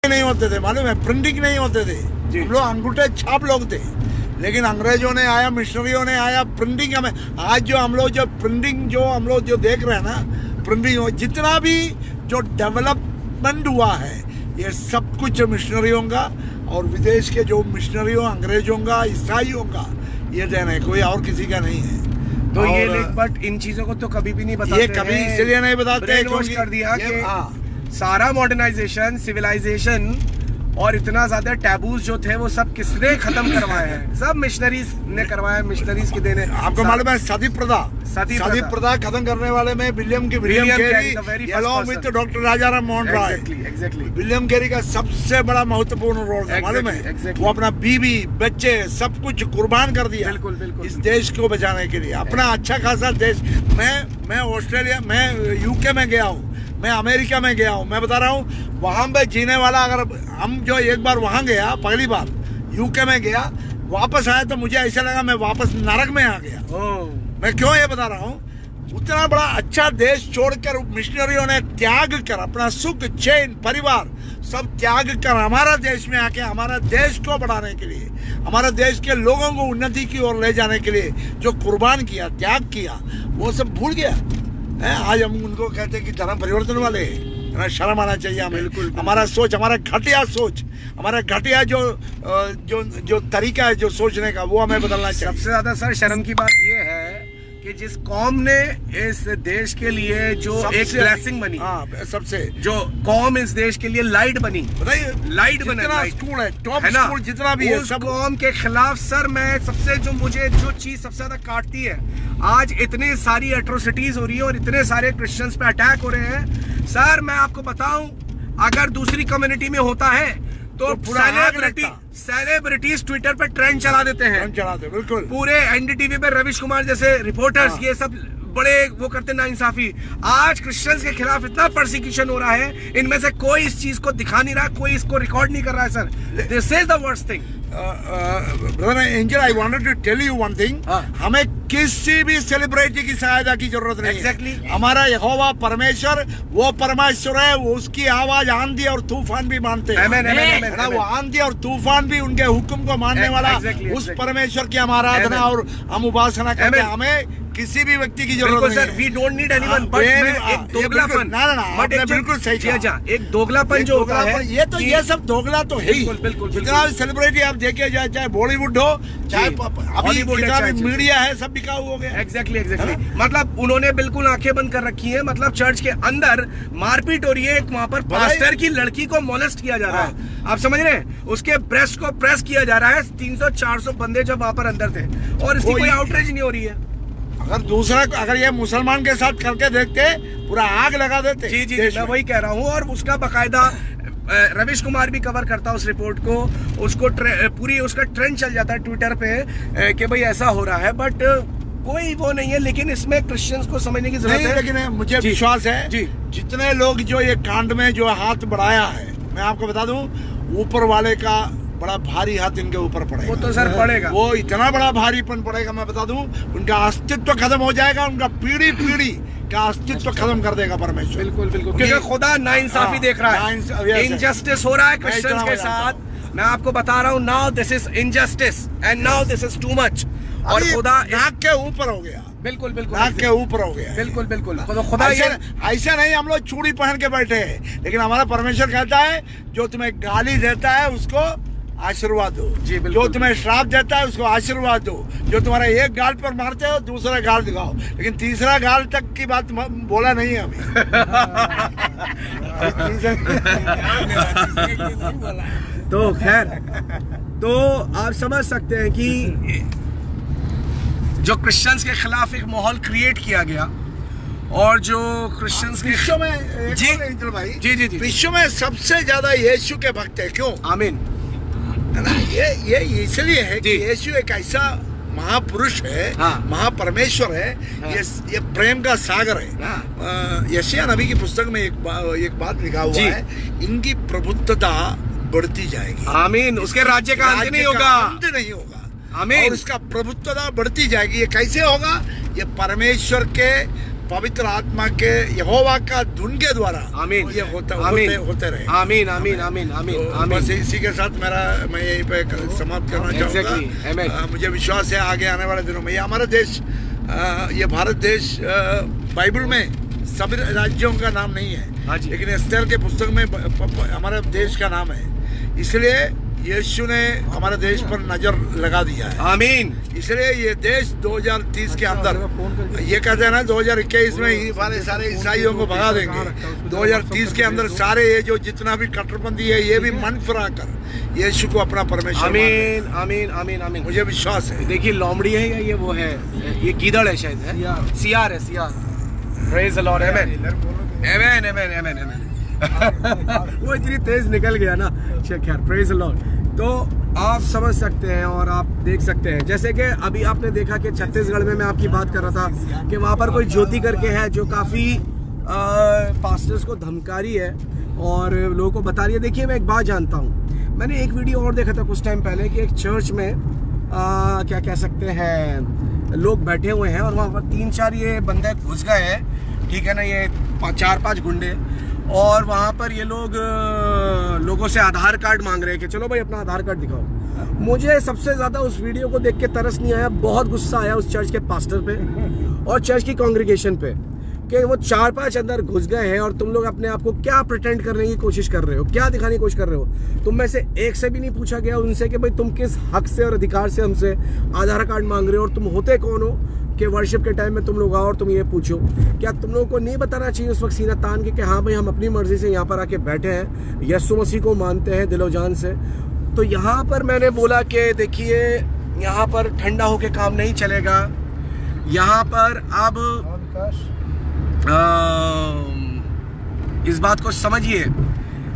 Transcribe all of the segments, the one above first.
नहीं होते थे, मालूम है, प्रिंटिंग नहीं होते थे, हम लोग अंगूठे छाप लोग थे। लेकिन अंग्रेजों ने आया, मिशनरियों ने आया, प्रिंटिंग हमें आज जो हम लोग जो प्रिंटिंग जो हम लोग जो देख रहे हैं ना, प्रिंटिंग जितना भी जो डेवलपमेंट हुआ है ये सब कुछ मिशनरियों का और विदेश के जो मिशनरियों, अंग्रेजों का, ईसाइयों का ये देन है, कोई और किसी का नहीं है। तो ये लोग बट इन चीजों को तो कभी भी नहीं बताते, ये कभी इसलिए नहीं बताते कर दिया कि सारा मॉडर्नाइजेशन, सिविलाइजेशन और इतना ज्यादा टैबूज जो थे वो सब किसने खत्म करवाए हैं? सब मिशनरीज ने करवाया, मिशनरीज की देने। आपको मालूम है सती प्रथा खत्म करने वाले में विलियम कैरी अलॉन्ग विद doctor Rajaram Mohan Roy, William Carey का सबसे बड़ा महत्वपूर्ण रोल है, मालूम है। वो अपना बीवी, बच्चे सब कुछ कुर्बान कर दिया इस देश को बचाने के लिए, अपना अच्छा खासा देश। मैं ऑस्ट्रेलिया, मैं यूके में गया हूँ, मैं अमेरिका में गया हूँ, मैं बता रहा हूँ वहां पे जीने वाला, अगर हम जो एक बार वहां गया, पहली बार यूके में गया, वापस आया तो मुझे ऐसा लगा मैं वापस नरक में आ गया। मैं क्यों ये बता रहा हूँ, उतना बड़ा अच्छा देश छोड़कर मिशनरियों ने त्याग कर अपना सुख, चैन, परिवार सब त्याग कर हमारा देश में आके हमारा देश को बढ़ाने के लिए, हमारा देश के लोगों को उन्नति की ओर ले जाने के लिए जो कुर्बान किया, त्याग किया, वो सब भूल गया है। आज हम उनको कहते हैं कि धर्म परिवर्तन वाले हैं, शर्म आना चाहिए हमें। बिल्कुल। हमारा सोच, हमारा घटिया सोच, हमारा घटिया जो तरीका है जो सोचने का, वो हमें बदलना चाहिए। सबसे ज्यादा सर शर्म की बात ये है कि जिस कौम ने इस देश के लिए जो एक ब्लेसिंग बनी, सबसे जो कौम इस देश के लिए लाइट बनी, लाइट बना, स्कूल है, टॉप स्कूल जितना भी है, सब कौम के खिलाफ सर मैं सबसे मुझे जो चीज सबसे ज्यादा काटती है, आज इतनी सारी एट्रोसिटीज हो रही है और इतने सारे क्रिश्चियंस पे अटैक हो रहे हैं। सर मैं आपको बताऊं, अगर दूसरी कम्युनिटी में होता है तो सेलिब्रिटीज ट्विटर पे ट्रेंड चला देते हैं, बिल्कुल। पूरे एनडीटीवी पे रविश कुमार जैसे रिपोर्टर्स ये सब बड़े वो करते नाइंसाफी। आज क्रिश्चियंस के खिलाफ इतना परसिक्यूशन हो रहा है, इनमें से कोई इस चीज को दिखा नहीं रहा, कोई इसको रिकॉर्ड नहीं कर रहा है। Sir this is the worst thing. Brother Angel, I wanted to tell you one thing, हमें किसी भी सेलिब्रिटी की सहायता की जरूरत नहीं है। हमारा यहोवा परमेश्वर वो परमेश्वर है, वो उसकी आवाज आंधी और तूफान भी मानते हैं। वो आंधी और तूफान भी उनके हुक्म को मानने वाला उस परमेश्वर की हम आराधना और हम उपासना करते हैं। हमें किसी भी व्यक्ति की जरूरत नहीं है। We don't need anyone, but एक दोगलापन, आपने बिल्कुल सही किया, एक दोगलापन जो होता है, ये सब दोगला तो है ही। बिल्कुल। जितना सेलिब्रिटी आप देखे जाए, चाहे बॉलीवुड हो, चाहे अभी मीडिया है, सब बिकाऊ हो गया। एग्जैक्टली। मतलब उन्होंने बिल्कुल आंखें बंद कर रखी है। मतलब चर्च के अंदर मारपीट हो रही है, एक वहाँ पर पास्टर की लड़की को मोलेस्ट किया जा रहा है, आप समझ रहे हैं, उसके ब्रेस्ट को प्रेस किया जा रहा है। 300-400 बंदे जो वहाँ पर अंदर थे और इसकी कोई आउटरीच नहीं हो रही है। अगर ये मुसलमान के साथ करके देखते, पूरा आग लगा देते। जी मैं वही कह रहा हूँ। और उसका बकायदा रविश कुमार भी कवर करता है उस रिपोर्ट को, उसको पूरी उसका ट्रेंड चल जाता है ट्विटर पे कि भाई ऐसा हो रहा है, बट कोई वो नहीं है। लेकिन इसमें क्रिश्चियंस को समझने की जरूरत है। लेकिन मुझे विश्वास है जितने लोग जो ये कांड में जो हाथ बढ़ाया है, मैं आपको बता दूं, ऊपर वाले का बड़ा भारी हाथ इनके ऊपर पड़ेगा। वो तो सर पड़ेगा, वो इतना बड़ा भारीपन पड़ेगा, मैं बता दूं, उनका अस्तित्व खत्म हो जाएगा, उनका पीढ़ी का अस्तित्व खत्म कर देगा परमेश्वर। बिल्कुल क्योंकि खुदा नाइंसाफी देख रहा है, इनजस्टिस हो रहा है क्रिश्चियंस के साथ। मैं आपको बता रहा हूँ, now this is injustice and now this is too much. और खुदा नाक के ऊपर हो गया। बिल्कुल नाक के ऊपर हो गया। बिल्कुल। तो खुदा ऐसा नहीं हम लोग चूड़ी पहन के बैठे हैं, लेकिन हमारा परमेश्वर कहता है जो तुम्हें गाली देता है उसको आशीर्वाद दो, जो तुम्हें श्राप देता है उसको आशीर्वाद दो, जो तुम्हारा एक गाल पर मारते हो दूसरा गाल दिखाओ, लेकिन तीसरा गाल तक की बात बोला नहीं है अभी। तो खैर, तो आप समझ सकते हैं कि जो क्रिश्चियंस के खिलाफ एक माहौल क्रिएट किया गया और जो क्रिश्चियंस के विश्व में जी विश्व में सबसे ज्यादा यीशु के भक्त है। क्यों? आमीन। ये इसलिए है कि यीशु एक ऐसा महापुरुष है, महापरमेश्वर है, ये प्रेम का सागर है। यशायाह नबी की पुस्तक में एक बात लिखा हुआ है, इनकी प्रभुत्वता बढ़ती जाएगी। आमीन। उसके राज्य का अंत नहीं होगा, आमीन। और इसका प्रभुत्वता बढ़ती जाएगी। ये कैसे होगा? ये परमेश्वर के पवित्र आत्मा के यहोवा का धुन के द्वारा आमीन ये होते रहे। आमीन आमीन आमीन आमीन आमीन। बस इसी के साथ मैं यहीं पे समाप्त करना चाहूँगा। मुझे विश्वास है आगे आने वाले दिनों में ये हमारा देश, ये भारत देश बाइबल में सभी राज्यों का नाम नहीं है, लेकिन एस्तेर के पुस्तक में हमारे देश का नाम है। इसलिए यीशु ने हमारे देश पर नजर लगा दिया है। आमीन। इसलिए ये देश 2030 के अंदर, ये कहते हैं ना 2021 में सारे ईसाइयों को भगा देंगे, 2030 के अंदर सारे ये जो जितना भी कट्टरपंथी है ये भी मन फिरा कर यीशु को अपना परमेश्वर। आमीन आमीन आमीन आमीन। मुझे विश्वास है। देखिए लोमड़ी है या ये वो है, ये गीदड़ है शायद, है सियार है, सियार। Praise the Lord. आमीन आमीन आमीन आमीन आमीन। वो इतनी तेज निकल गया ना, खैर प्रेज द लॉर्ड। तो आप समझ सकते हैं और आप देख सकते हैं, जैसे कि अभी आपने देखा कि छत्तीसगढ़ में मैं आपकी बात कर रहा था कि वहाँ पर कोई ज्योति करके है जो काफ़ी पास्टर्स को धमकारी है और लोगों को बता रही है। देखिए मैं एक बात जानता हूँ, मैंने एक वीडियो और देखा था कुछ टाइम पहले कि एक चर्च में क्या कह सकते हैं, लोग बैठे हुए हैं और वहाँ पर 3-4 ये बंदे घुस गए हैं, ठीक है ना, ये 4-5 गुंडे, और वहाँ पर ये लोगों से आधार कार्ड मांग रहे हैं कि चलो भाई अपना आधार कार्ड दिखाओ। मुझे सबसे ज़्यादा उस वीडियो को देख के तरस नहीं आया, बहुत गुस्सा आया उस चर्च के पास्टर पे और चर्च की कांग्रीगेशन पे कि वो 4-5 अंदर घुस गए हैं और तुम लोग अपने आप को क्या प्रिटेंड करने की कोशिश कर रहे हो, क्या दिखाने की कोशिश कर रहे हो। तुम में से एक से भी नहीं पूछा गया उनसे कि भाई तुम किस हक से और अधिकार से हमसे आधार कार्ड मांग रहे हो और तुम होते कौन हो कि वर्शिप के टाइम में तुम लोग आओ और तुम ये पूछो। क्या तुम लोगों को नहीं बताना चाहिए उस वक्त सीना तान के कि हाँ भाई हम अपनी मर्जी से यहाँ पर आके बैठे हैं, यीशु मसीह को मानते हैं दिलो जान से। तो यहाँ पर मैंने बोला कि देखिए यहाँ पर ठंडा होके काम नहीं चलेगा, यहाँ पर अब इस बात को समझिए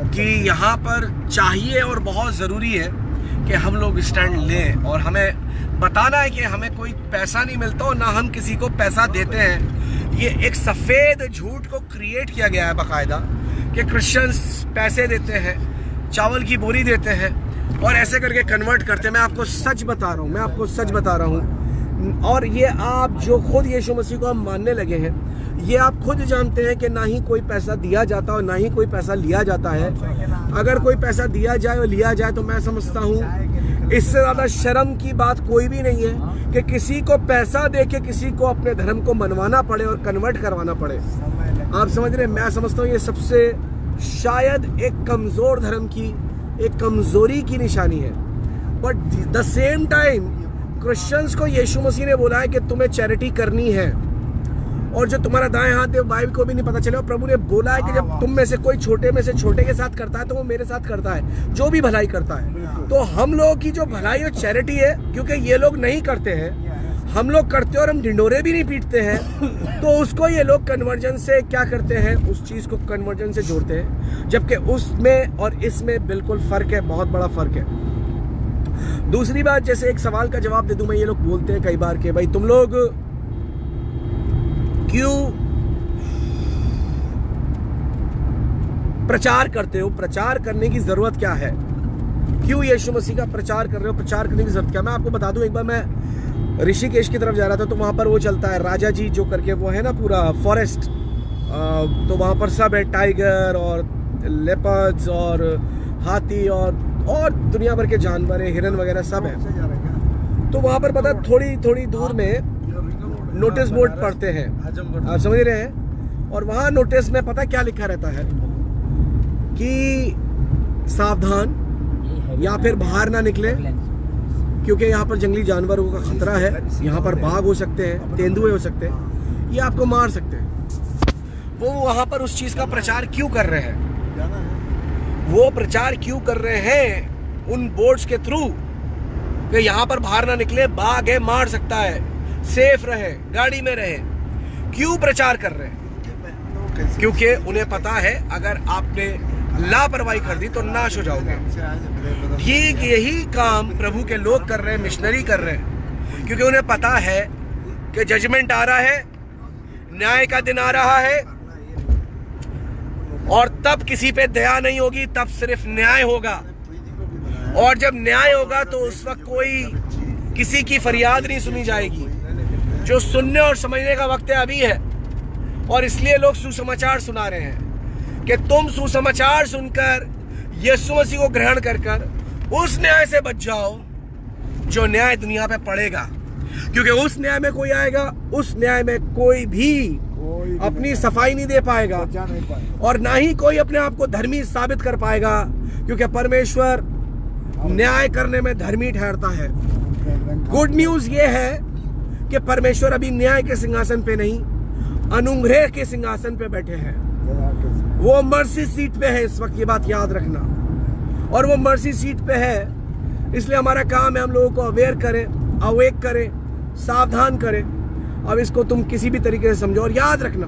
कि यहाँ पर चाहिए और बहुत ज़रूरी है कि हम लोग स्टैंड लें और हमें बताना है कि हमें कोई पैसा नहीं मिलता और ना हम किसी को पैसा देते हैं। ये एक सफ़ेद झूठ को क्रिएट किया गया है बाकायदा कि क्रिश्चियंस पैसे देते हैं, चावल की बोरी देते हैं और ऐसे करके कन्वर्ट करते हैं। मैं आपको सच बता रहा हूँ, मैं आपको सच बता रहा हूँ। और ये आप जो खुद यीशु मसीह को हम मानने लगे हैं, ये आप खुद जानते हैं कि ना ही कोई पैसा दिया जाता और ना ही कोई पैसा लिया जाता है। अगर कोई पैसा दिया जाए और लिया जाए तो मैं समझता हूँ इससे ज़्यादा शर्म की बात कोई भी नहीं है कि किसी को पैसा दे के किसी को अपने धर्म को मनवाना पड़े और कन्वर्ट करवाना पड़े। आप समझ रहे हैं, मैं समझता हूँ ये सबसे शायद एक कमज़ोर धर्म की, एक कमज़ोरी की निशानी है। But the same time Christians को यीशु मसीह ने बोला है कि तुम्हें चैरिटी करनी है और जो तुम्हारा दाएं हाथ है बाइबल को भी नहीं पता चले। और प्रभु ने बोला है कि जब तुम में से कोई छोटे में से छोटे के साथ करता है तो वो मेरे साथ करता है, जो भी भलाई करता है। तो हम लोगों की जो भलाई और चैरिटी है, क्योंकि ये लोग नहीं करते हैं, हम लोग करते हैं और हम ढिंडोरे भी नहीं पीटते हैं, तो उसको ये लोग कन्वर्जन से क्या करते हैं, उस चीज़ को कन्वर्जन से जोड़ते हैं, जबकि उसमें और इसमें बिल्कुल फ़र्क है, बहुत बड़ा फ़र्क है। दूसरी बात, जैसे एक सवाल का जवाब दे दूं मैं, ये लोग बोलते हैं कई बार कि भाई तुम लोग क्यों प्रचार करते हो, प्रचार करने की जरूरत क्या है, क्यों यीशु मसीह का प्रचार कर रहे हो, प्रचार करने की जरूरत क्या। मैं आपको बता दूं, एक बार मैं ऋषिकेश की तरफ जा रहा था तो वहां पर वो चलता है राजा जी जो करके, वो है ना पूरा फॉरेस्ट, तो वहां पर सब है, टाइगर और लेपर्ड्स और हाथी और दुनिया भर के जानवर है, हिरन वगैरह सब है। तो वहां पर पता थोड़ी थोड़ी दूर में नोटिस बोर्ड पढ़ते हैं, आप समझ रहे हैं, और वहां नोटिस में पता क्या लिखा रहता है कि सावधान, या फिर बाहर ना निकले क्योंकि यहाँ पर जंगली जानवरों का खतरा है, यहाँ पर बाघ हो सकते हैं, तेंदुए हो सकते हैं, ये आपको मार सकते हैं। वो वहां पर उस चीज का प्रचार क्यों कर रहे हैं, वो प्रचार क्यों कर रहे हैं उन बोर्ड्स के थ्रू कि यहाँ पर बाहर ना निकले, बाघ है मार सकता है, सेफ रहे, गाड़ी में रहे। क्यों प्रचार कर रहे हैं? क्योंकि उन्हें पता है अगर आपने लापरवाही कर दी तो नाश हो जाओगे। ठीक यही काम प्रभु के लोग कर रहे हैं, मिशनरी कर रहे हैं, क्योंकि उन्हें पता है कि जजमेंट आ रहा है, न्याय का दिन आ रहा है, और तब किसी पे दया नहीं होगी, तब सिर्फ न्याय होगा। और जब न्याय होगा तो उस वक्त कोई किसी की फरियाद नहीं सुनी जाएगी। जो सुनने और समझने का वक्त है अभी है, और इसलिए लोग सुसमाचार सुना रहे हैं कि तुम सुसमाचार सुनकर यीशु मसीह को ग्रहण कर उस न्याय से बच जाओ जो न्याय दुनिया पे पड़ेगा, क्योंकि उस न्याय में कोई आएगा, उस न्याय में कोई भी अपनी सफाई नहीं दे पाएगा और ना ही कोई अपने आप को धर्मी साबित कर पाएगा, क्योंकि परमेश्वर न्याय करने में धर्मी ठहरता है। गुड न्यूज ये है कि परमेश्वर अभी न्याय के सिंहासन पे नहीं, अनुग्रह के सिंहासन पे बैठे हैं। वो मर्सी सीट पे है इस वक्त, ये बात याद रखना। और वो मर्सी सीट पे है, इसलिए हमारा काम है हम लोगों को अवेयर करें, अवेक करें, सावधान करें। अब इसको तुम किसी भी तरीके से समझो और याद रखना,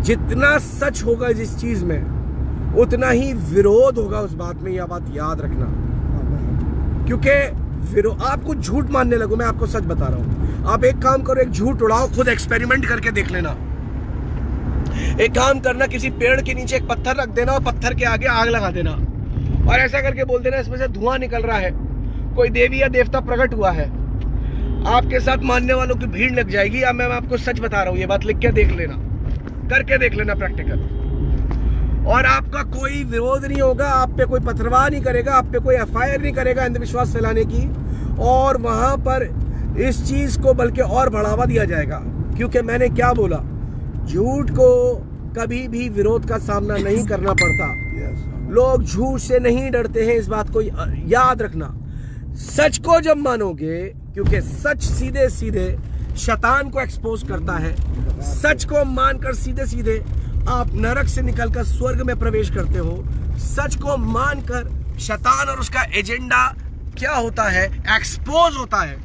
जितना सच होगा जिस चीज में उतना ही विरोध होगा उस बात में, यह बात याद रखना। क्योंकि आपको झूठ मानने लगो, मैं आपको सच बता रहा हूं। आप एक काम करो, एक झूठ उड़ाओ, खुद एक्सपेरिमेंट करके देख लेना। एक काम करना, किसी पेड़ के नीचे एक पत्थर रख देना और पत्थर के आगे आग लगा देना और ऐसा करके बोल देना इसमें से धुआं निकल रहा है, कोई देवी या देवता प्रकट हुआ है। आपके साथ मानने वालों की भीड़ लग जाएगी। अब मैं आपको सच बता रहा हूं, ये बात लिख के देख लेना, करके देख लेना प्रैक्टिकल, और आपका कोई विरोध नहीं होगा, आप पे कोई पथरवाह नहीं करेगा, आप पे कोई एफआईआर नहीं करेगा अंधविश्वास फैलाने की, और वहां पर इस चीज को बल्कि और बढ़ावा दिया जाएगा। क्योंकि मैंने क्या बोला, झूठ को कभी भी विरोध का सामना नहीं करना पड़ता। लोग झूठ से नहीं डरते हैं, इस बात को याद रखना। सच को जब मानोगे, क्योंकि सच सीधे सीधे शैतान को एक्सपोज करता है, सच को मानकर सीधे सीधे आप नरक से निकलकर स्वर्ग में प्रवेश करते हो। सच को मानकर शैतान और उसका एजेंडा क्या होता है, एक्सपोज होता है।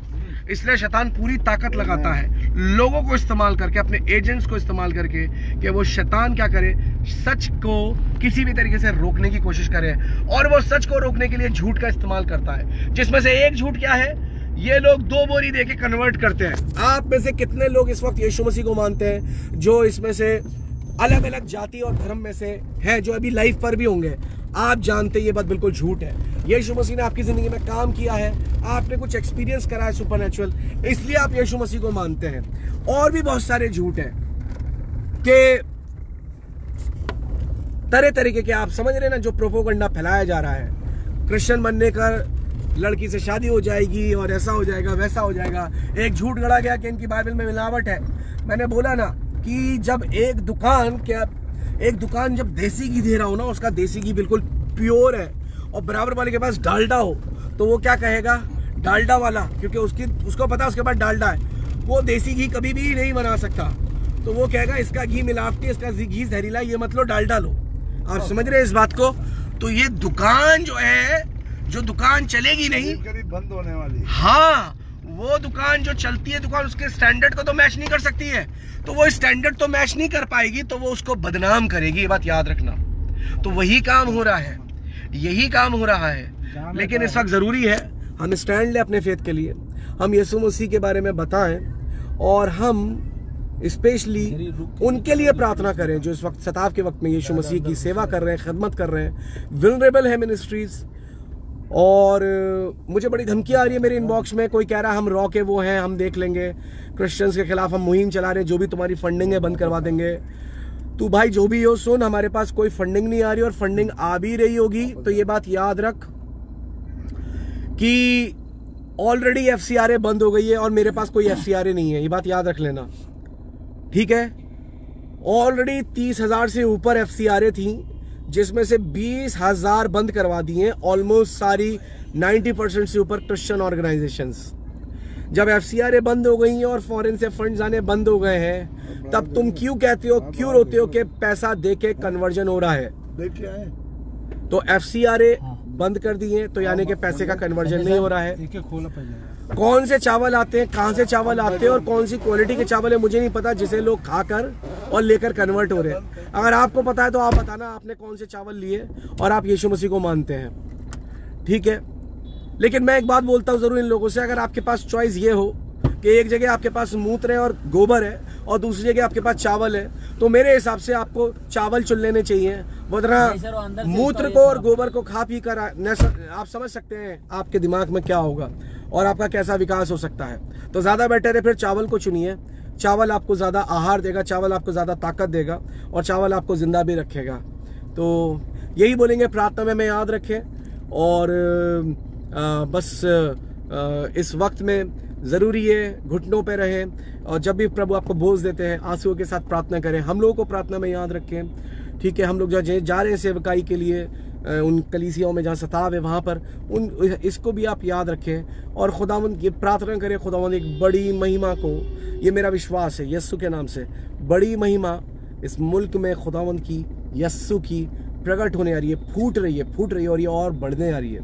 इसलिए शैतान पूरी ताकत लगाता है लोगों को इस्तेमाल करके, अपने एजेंट्स को इस्तेमाल करके, कि वो शैतान क्या करे, सच को किसी भी तरीके से रोकने की कोशिश करे। और वो सच को रोकने के लिए झूठ का इस्तेमाल करता है, जिसमें से एक झूठ क्या है, ये लोग 2 बोरी देके कन्वर्ट करते हैं। आप में से कितने लोग इस वक्त यीशु मसीह को मानते हैं, जो इसमें से अलग अलग जाति और धर्म में से है, जो अभी लाइव पर भी होंगे? आप जानते हैं ये बात बिल्कुल झूठ है। यीशु मसीह ने आपकी जिंदगी में काम किया है, आपने कुछ एक्सपीरियंस करा है सुपरनैचुरल, इसलिए आप यीशु मसीह को मानते हैं। और भी बहुत सारे झूठ हैं कि तरह तरीके के, आप समझ रहे ना, जो प्रोपोगंडा फैलाया जा रहा है, क्रिश्चियन बनने का लड़की से शादी हो जाएगी और ऐसा हो जाएगा, वैसा हो जाएगा। एक झूठ गढ़ा गया कि इनकी बाइबल में मिलावट है। मैंने बोला ना कि जब एक दुकान जब देसी घी दे रहा हो ना, उसका देसी घी बिल्कुल प्योर है, और बराबर वाले के पास डालडा हो, तो वो क्या कहेगा, डालडा वाला, क्योंकि उसको पता है उसके पास डालडा है, वो देसी घी कभी भी नहीं बना सकता, तो वो कहेगा इसका घी मिलावटी, इसका घी जहरीला, ये मत लो, डालडा लो। आप समझ रहे हैं इस बात को? तो ये दुकान जो है, जो दुकान चलेगी नहीं, बंद होने वाली, हाँ, वो दुकान जो चलती है, दुकान उसके स्टैंडर्ड को तो मैच नहीं कर सकती है, तो वो स्टैंडर्ड तो मैच नहीं कर पाएगी, तो वो उसको बदनाम करेगी, ये बात याद रखना। तो वही काम हो रहा है, यही काम हो रहा है। लेकिन इस वक्त जरूरी है हम स्टैंड लें अपने फेथ के लिए, हम यीशु मसीह के बारे में बताएं, और हम स्पेशली उनके लिए प्रार्थना करें जो इस वक्त सताव के वक्त में यीशु मसीह की सेवा कर रहे हैं, खिदमत कर रहे हैं। विल्नरेबल है मिनिस्ट्रीज, और मुझे बड़ी धमकी आ रही है मेरे इनबॉक्स में, कोई कह रहा है हम रॉ के वो हैं, हम देख लेंगे, क्रिश्चियंस के खिलाफ हम मुहिम चला रहे हैं, जो भी तुम्हारी फंडिंग है बंद करवा देंगे। तू भाई जो भी हो सुन, हमारे पास कोई फंडिंग नहीं आ रही, और फंडिंग आ भी रही होगी तो ये बात याद रख कि ऑलरेडी FCRA बंद हो गई है और मेरे पास कोई FCRA नहीं है, ये बात याद रख लेना, ठीक है? ऑलरेडी 30,000 से ऊपर FCRA थी, जिसमें से 20,000 बंद करवा दिए, ऑलमोस्ट सारी 90% से ऊपर क्रिश्चियन ऑर्गेनाइजेशंस। जब FCRA बंद हो गई हैं और फॉरेन से फंड्स आने बंद हो गए हैं, तब तुम क्यों कहते हो, क्यों रोते हो कि पैसा देके कन्वर्जन हो रहा है? तो FCRA बंद कर दिए, तो यानी कि पैसे का कन्वर्जन नहीं हो रहा है। कौन से चावल आते हैं, कहां से चावल आते हैं और कौन सी क्वालिटी के चावल है मुझे नहीं पता, जिसे लोग खाकर और लेकर कन्वर्ट हो रहे हैं। अगर आपको पता है तो आप बताना आपने कौन से चावल लिए और आप यीशु मसीह को मानते हैं, ठीक है? लेकिन मैं एक बात बोलता हूँ जरूर इन लोगों से, अगर आपके पास चॉइस ये हो कि एक जगह आपके पास मूत्र है और गोबर है और दूसरी जगह आपके पास चावल है, तो मेरे हिसाब से आपको चावल चुन लेने चाहिए, वरना मूत्र को और गोबर को खा पी कर आप समझ सकते हैं आपके दिमाग में क्या होगा और आपका कैसा विकास हो सकता है। तो ज्यादा बेटर है फिर चावल को चुनिए, चावल आपको ज़्यादा आहार देगा, चावल आपको ज़्यादा ताकत देगा और चावल आपको ज़िंदा भी रखेगा। तो यही बोलेंगे, प्रार्थना में याद रखें और बस इस वक्त में ज़रूरी है घुटनों पे रहें और जब भी प्रभु आपको बोझ देते हैं आंसुओं के साथ प्रार्थना करें। हम लोगों को प्रार्थना में याद रखें, ठीक है। हम लोग जहाँ जा रहे हैं सेवकाई के लिए, उन कलीसियाओं में जहाँ सताव है वहाँ पर इसको भी आप याद रखें और खुदावंद की प्रार्थना करें। खुदावंद एक बड़ी महिमा को, ये मेरा विश्वास है यस्सु के नाम से, बड़ी महिमा इस मुल्क में खुदावंद की, यस्सु की प्रकट होने आ रही है, फूट रही है और ये और बढ़ने आ रही है।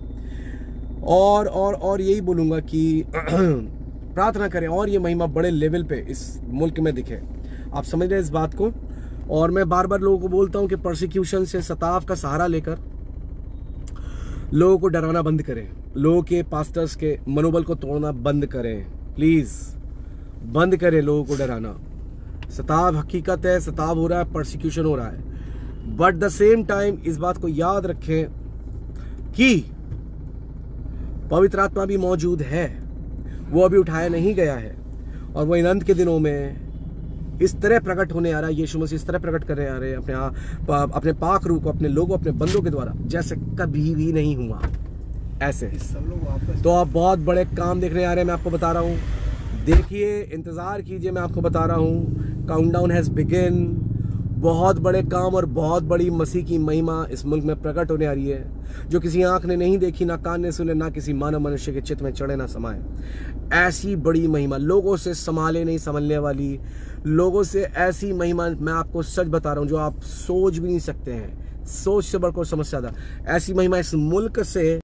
और यही बोलूँगा कि प्रार्थना करें और ये महिमा बड़े लेवल पे इस मुल्क में दिखे। आप समझ रहे हैं इस बात को। और मैं बार बार लोगों को बोलता हूँ कि परसिक्यूशन से, सताव का सहारा लेकर लोगों को डराना बंद करें, लोगों के पास्टर्स के मनोबल को तोड़ना बंद करें, प्लीज़ बंद करें लोगों को डराना। सताव हकीकत है, सताव हो रहा है, परसिक्यूशन हो रहा है, बट द सेम टाइम इस बात को याद रखें कि पवित्र आत्मा भी मौजूद है, वो अभी उठाया नहीं गया है और वो इन अंत के दिनों में इस तरह प्रकट होने आ रहा है। यीशु मसीह इस तरह प्रकट करने आ रहे हैं अपने पाक रूह को अपने लोगों, अपने बंदों के द्वारा, जैसे कभी भी नहीं हुआ ऐसे। सब लोग वापस तो आप बहुत बड़े काम देखने आ रहे हैं, मैं आपको बता रहा हूँ। देखिए, इंतज़ार कीजिए, मैं आपको बता रहा हूँ, काउंटडाउन हैज़ बिगिन। बहुत बड़े काम और बहुत बड़ी मसीह की महिमा इस मुल्क में प्रकट होने आ रही है, जो किसी आंख ने नहीं देखी, ना कान ने सुने, ना किसी मानव मनुष्य के चित्त में चढ़े ना समाए। ऐसी बड़ी महिमा, लोगों से संभाले नहीं संभलने वाली, लोगों से ऐसी महिमा, मैं आपको सच बता रहा हूँ, जो आप सोच भी नहीं सकते हैं, सोच से बढ़कर समझ से ज़्यादा ऐसी महिमा इस मुल्क से